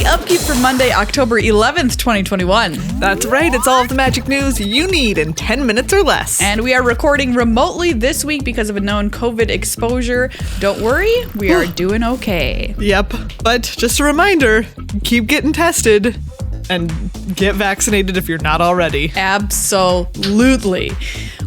Upkeep for Monday, October 11th, 2021. That's right, it's all of the Magic news you need in 10 minutes or less. And we are recording remotely this week because of a known COVID exposure. Don't worry, we are doing okay. Yep, but just a reminder, keep getting tested and get vaccinated if you're not already. Absolutely.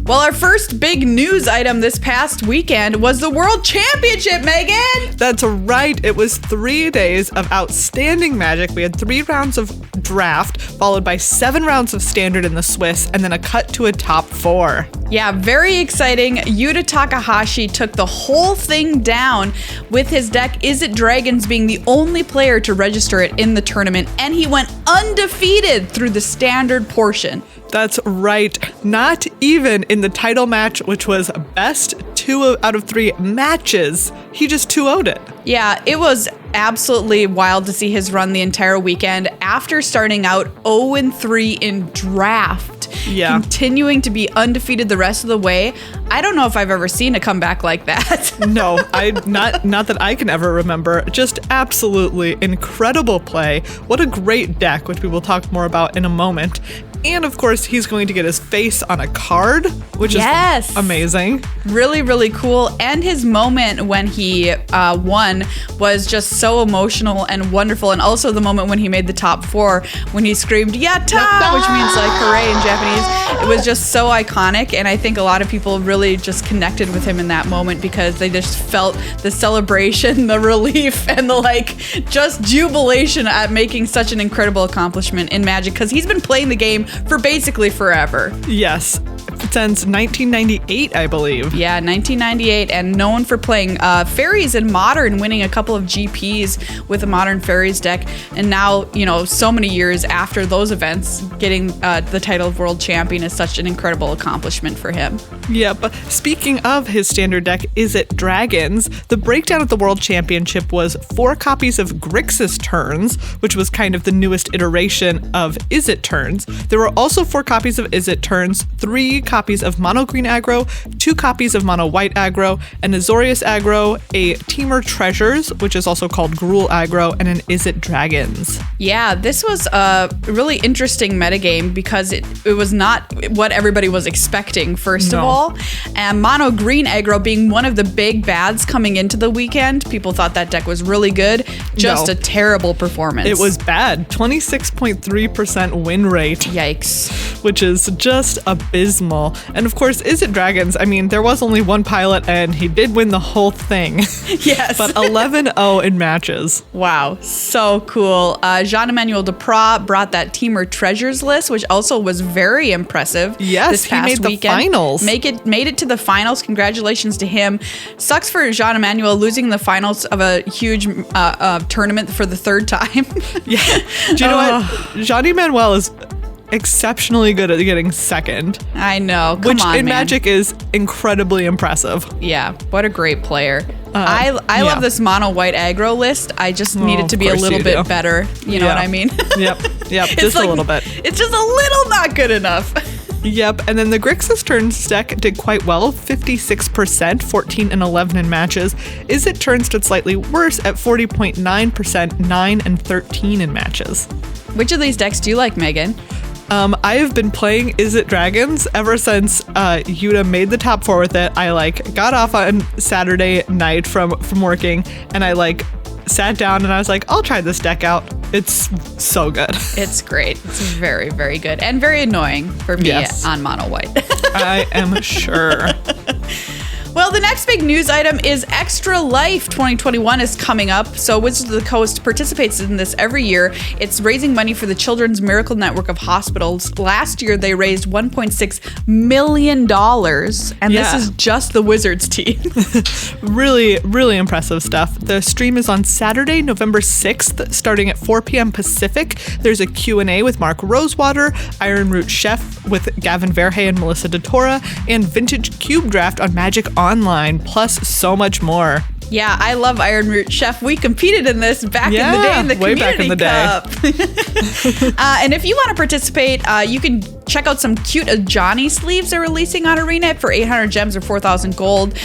Well, our first big news item this past weekend was the World Championship, Megan! That's right. It was 3 days of outstanding Magic. We had 3 rounds of draft, followed by 7 rounds of standard in the Swiss, and then a cut to a top 4. Yeah, very exciting. Yuta Takahashi took the whole thing down with his deck Is It Dragons being the only player to register it in the tournament, and he went undefeated through the standard portion. That's right. Not even in the title match, which was best 2 out of 3 matches. He just 2-0'd it. Yeah, it was absolutely wild to see his run the entire weekend after starting out 0-3 in draft. Yeah. Continuing to be undefeated the rest of the way. I don't know if I've ever seen a comeback like that. No, not that I can ever remember. Just absolutely incredible play. What a great deck, which we will talk more about in a moment. And of course, he's going to get his face on a card, which is amazing. Really, really cool. And his moment when he won was just so emotional and wonderful. And also the moment when he made the top 4, when he screamed, "Yatta!" which means like hooray in Japanese. It was just so iconic. And I think a lot of people really just connected with him in that moment because they just felt the celebration, the relief, and the just jubilation at making such an incredible accomplishment in Magic, because he's been playing the game for basically forever. Yes, since 1998, I believe. Yeah, 1998, and known for playing Fairies in Modern, winning a couple of GPs with a Modern Fairies deck, and now, so many years after those events, getting the title of World Champion is such an incredible accomplishment for him. Yeah, but speaking of his standard deck, Is It Dragons? The breakdown at the World Championship was 4 copies of Grixis Turns, which was kind of the newest iteration of Is It Turns. There were also 4 copies of Is It Turns, 3 copies of Mono Green Aggro, 2 copies of Mono White Aggro, an Azorius Aggro, a Teamer Treasures, which is also called Gruul Aggro, and an Is It Dragons. Yeah, this was a really interesting metagame because it was not what everybody was expecting, first of all. And Mono Green Aggro being one of the big bads coming into the weekend. People thought that deck was really good. Just a terrible performance. It was bad. 26.3% win rate. Yikes. Which is just abysmal. And of course, Is It Dragons? I mean, there was only one pilot and he did win the whole thing. Yes. But 11-0 in matches. Wow. So cool. Jean-Emmanuel Duprat brought that Teamer Treasures list, which also was very impressive. Yes, this past he made weekend. The finals. Made it to the finals. Congratulations to him. Sucks for Jean-Emmanuel losing the finals of a huge tournament for the 3rd time. Yeah. Do you know what? Jean-Emmanuel is exceptionally good at getting second. I know. Which in Magic is incredibly impressive. Yeah. What a great player. I love this Mono White Aggro list. I just need it to be a little bit better. You know what I mean? Yep. Just a little bit. It's just a little not good enough. Yep, and then the Grixis Turns deck did quite well, 56%, 14 and 11 in matches. Is It Turns did slightly worse at 40.9%, 9 and 13 in matches. Which of these decks do you like, Megan? I have been playing Is It Dragons ever since Yuta made the top 4 with it. I got off on Saturday night from working, and I sat down and I was like, I'll try this deck out. It's so good. It's great. It's very, very good. And very annoying for me on Mono White. I am sure. Well, the next big news item is ExtraLife 2021 is coming up. So Wizards of the Coast participates in this every year. It's raising money for the Children's Miracle Network of Hospitals. Last year, they raised $1.6 million. And this is just the Wizards team. Really, really impressive stuff. The stream is on Saturday, November 6th, starting at 4 p.m. Pacific. There's a Q&A with Mark Rosewater, Ironroot Chef with Gavin Verhey and Melissa DeTora, and Vintage Cube Draft on Magic Online, plus so much more. Yeah, I love Ironroot Chef. We competed in this back in the day in the way back in Community the Cup. And if you want to participate, you can check out some cute Johnny sleeves they're releasing on Arena for 800 gems or 4,000 gold.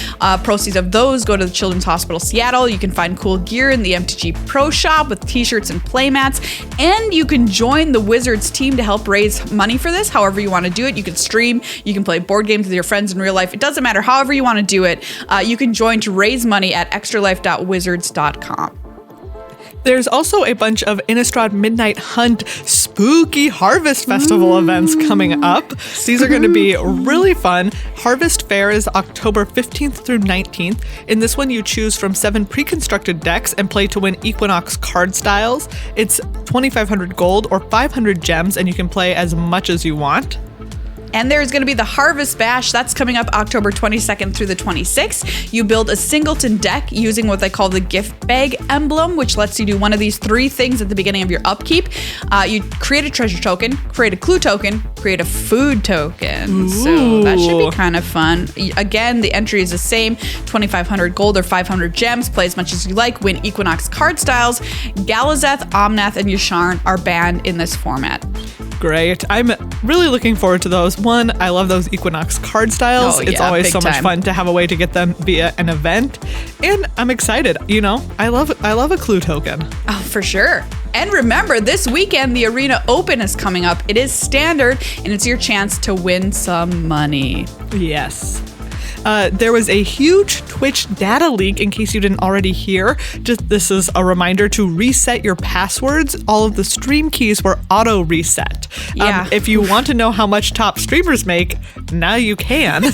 Proceeds of those go to the Children's Hospital Seattle. You can find cool gear in the MTG Pro Shop with t-shirts and playmats. And you can join the Wizards team to help raise money for this. However you want to do it. You can stream. You can play board games with your friends in real life. It doesn't matter. However you want to do it. You can join to raise money at extralife.wizards.com. There's also a bunch of Innistrad Midnight Hunt spooky Harvest Festival events coming up. These are going to be really fun. Harvest Fair is October 15th through 19th. In this one, you choose from 7 pre-constructed decks and play to win Equinox card styles. It's 2,500 gold or 500 gems, and you can play as much as you want. And there's going to be the Harvest Bash. That's coming up October 22nd through the 26th. You build a singleton deck using what they call the gift bag emblem, which lets you do one of these 3 things at the beginning of your upkeep. You create a treasure token, create a clue token, create a food token. Ooh. So that should be kind of fun. Again, the entry is the same, 2,500 gold or 500 gems. Play as much as you like, win Equinox card styles. Galazeth, Omnath, and Yasharn are banned in this format. Great. I'm really looking forward to those. One, I love those Equinox card styles. Oh, It's yeah, always big so much time. fun to have a way to get them via an event. And I'm excited. You know, I love a clue token. Oh, for sure. And remember, this weekend, the Arena Open is coming up. It is standard, and it's your chance to win some money. Yes. There was a huge Twitch data leak, in case you didn't already hear. This is a reminder to reset your passwords. All of the stream keys were auto reset. Yeah. If you want to know how much top streamers make, now you can.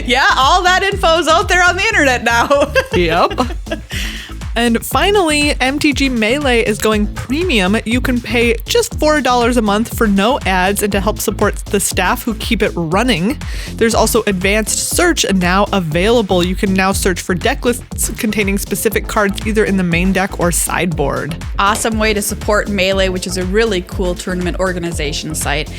Yeah, all that info's out there on the internet now. Yep. And finally, MTG Melee is going premium. You can pay just $4 a month for no ads and to help support the staff who keep it running. There's also advanced search now available. You can now search for deck lists containing specific cards either in the main deck or sideboard. Awesome way to support Melee, which is a really cool tournament organization site.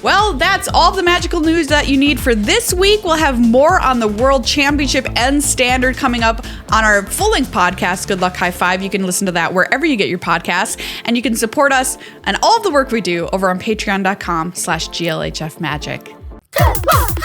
Well, that's all the magical news that you need for this week. We'll have more on the World Championship and Standard coming up on our full-length podcast, Good Luck High Five. You can listen to that wherever you get your podcasts, and you can support us and all of the work we do over on patreon.com/GLHF Magic. Good luck!